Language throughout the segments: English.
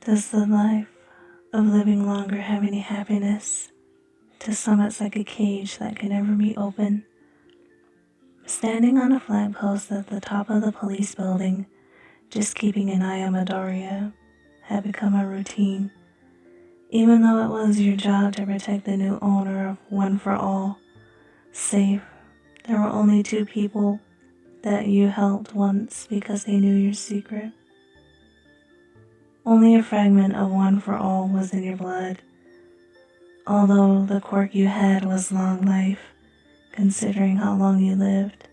Does the life of living longer have any happiness? To some it's like a cage that can never be opened. Standing on a flag post at the top of the police building, just keeping an eye on Midoriya, had become a routine. Even though it was your job to protect the new owner of One for All safe, there were only 2 people that you helped once because they knew your secret. Only a fragment of One for All was in your blood, although the quirk you had was long life, considering how long you lived.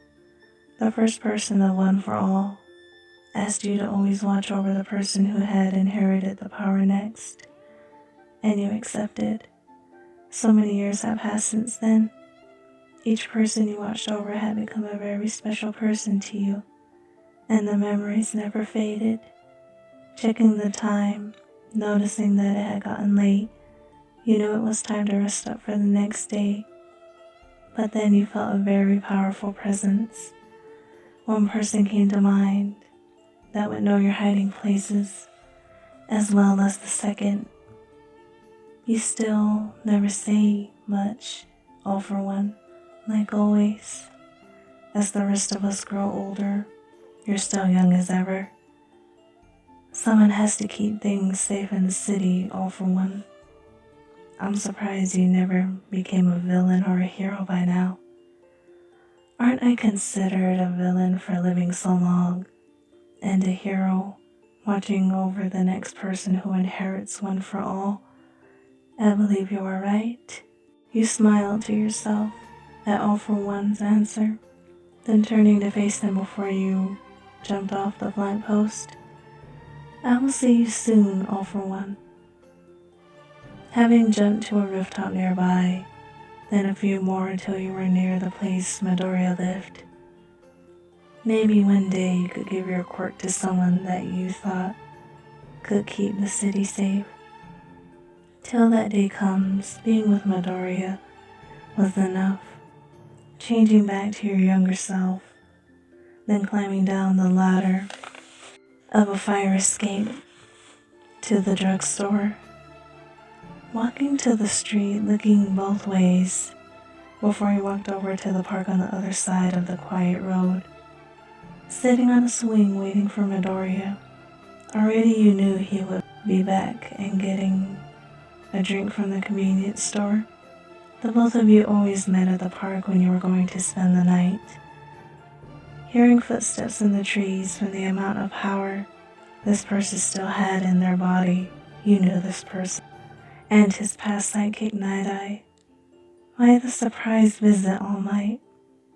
The first person of One for All asked you to always watch over the person who had inherited the power next, and you accepted. So many years have passed since then. Each person you watched over had become a very special person to you, and the memories never faded. Checking the time, noticing that it had gotten late, you knew it was time to rest up for the next day. But then you felt a very powerful presence. One person came to mind that would know your hiding places, as well as the second. You still never say much, all for one, like always. As the rest of us grow older, you're still young as ever. Someone has to keep things safe in the city, all for one. I'm surprised you never became a villain or a hero by now. Aren't I considered a villain for living so long, and a hero watching over the next person who inherits One for All? I believe you are right. You smiled to yourself at All for One's answer, then turning to face them before you jumped off the flag post. I will see you soon, All for One. Having jumped to a rooftop nearby, then a few more until you were near the place Midoriya lived. Maybe one day you could give your quirk to someone that you thought could keep the city safe. Till that day comes, being with Midoriya was enough. Changing back to your younger self, then climbing down the ladder of a fire escape to the drugstore. Walking to the street, looking both ways before you walked over to the park on the other side of the quiet road. Sitting on a swing waiting for Midoriya. Already you knew he would be back and getting a drink from the convenience store. The both of you always met at the park when you were going to spend the night. Hearing footsteps in the trees from the amount of power this person still had in their body, you knew this person and his past sidekick Night-Eye. Why the surprise visit, All Might?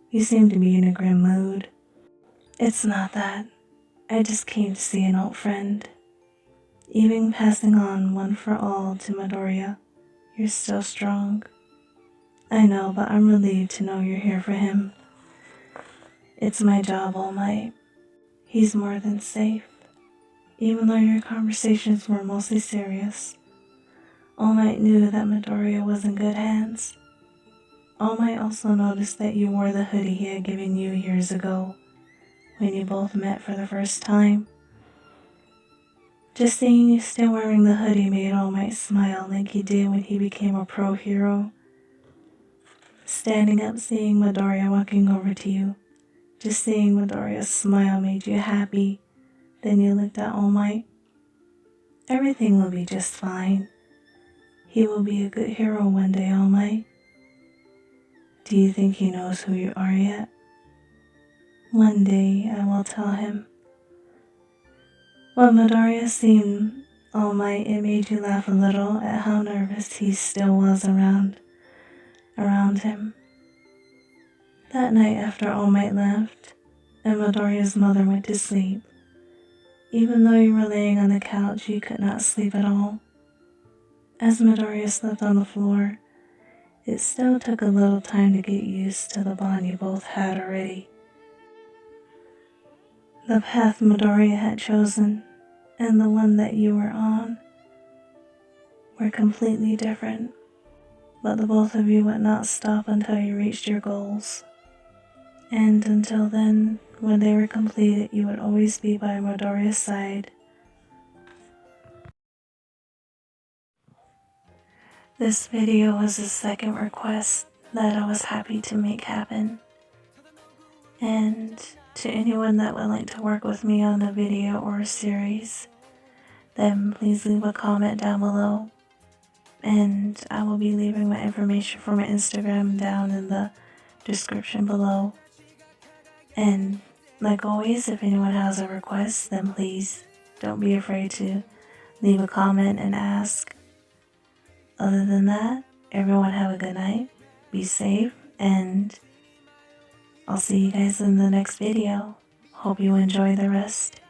You seem to be in a grim mood. It's not that. I just came to see an old friend. Even passing on One for All to Midoriya, you're still strong. I know, but I'm relieved to know you're here for him. It's my job, All Might. He's more than safe. Even though your conversations were mostly serious, All Might knew that Midoriya was in good hands. All Might also noticed that you wore the hoodie he had given you years ago when you both met for the first time. Just seeing you still wearing the hoodie made All Might smile like he did when he became a pro hero. Standing up, seeing Midoriya walking over to you, just seeing Midoriya's smile made you happy. Then you looked at All Might. Everything will be just fine. He will be a good hero one day, All Might. Do you think he knows who you are yet? One day I will tell him. When Midoriya seen All Might, it made you laugh a little at how nervous he still was around him. That night after All Might left, and Midoriya's mother went to sleep, even though you were laying on the couch, you could not sleep at all. As Midoriya slept on the floor, it still took a little time to get used to the bond you both had already. The path Midoriya had chosen and the one that you were on were completely different, but the both of you would not stop until you reached your goals. And until then, when they were completed, you would always be by Midoriya's side. This video was the second request that I was happy to make happen. And to anyone that would like to work with me on a video or a series, then please leave a comment down below. And I will be leaving my information for my Instagram down in the description below. And like always, if anyone has a request, then please don't be afraid to leave a comment and ask. Other than that, everyone have a good night, be safe, and I'll see you guys in the next video. Hope you enjoy the rest.